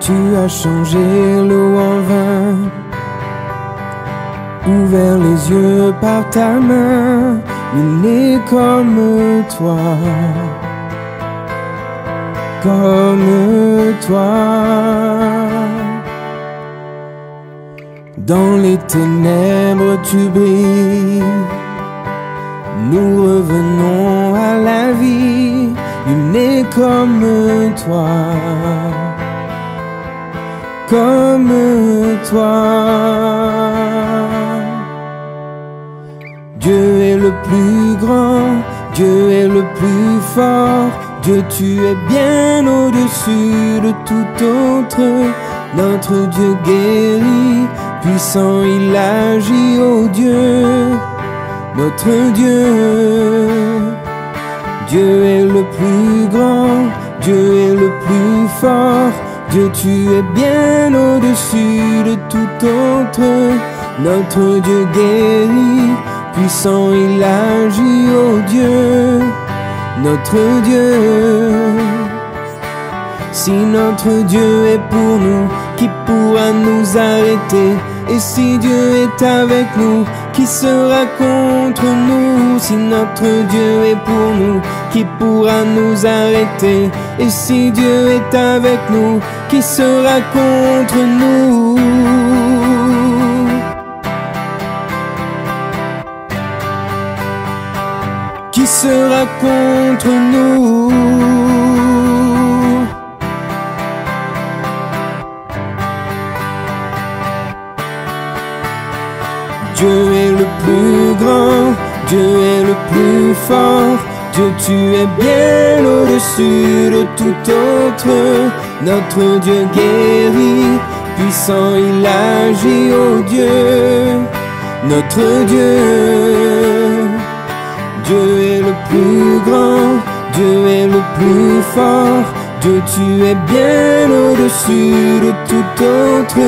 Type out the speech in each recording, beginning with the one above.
Tu as changé l'eau en vin, ouvert les yeux par ta main. Il n'est comme toi, comme toi. Dans les ténèbres tu brilles, nous revenons à la vie. Il n'est comme toi, comme toi. Dieu est le plus grand, Dieu est le plus fort. Dieu, tu es bien au-dessus de tout autre. Notre Dieu guérit, puissant il agit, oh Dieu, notre Dieu. Dieu est le plus grand, Dieu est le plus fort. Dieu, tu es bien au-dessus de tout autre. Notre Dieu guérit, puissant il agit, oh Dieu, notre Dieu. Si notre Dieu est pour nous, qui pourra nous arrêter? Et si Dieu est avec nous, qui sera contre nous? Si notre Dieu est pour nous, qui pourra nous arrêter? Et si Dieu est avec nous, qui sera contre nous? Qui sera contre nous? Dieu est le plus grand, Dieu est le plus fort. Dieu, tu es bien au-dessus de tout autre. Notre Dieu guérit, puissant il agit, oh Dieu, notre Dieu. Dieu est le plus grand, Dieu est le plus fort. Dieu, tu es bien au-dessus de tout autre.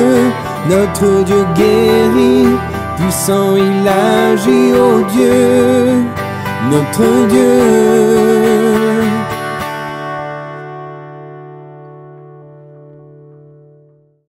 Notre Dieu guérit, puissant il agit, oh Dieu, notre Dieu.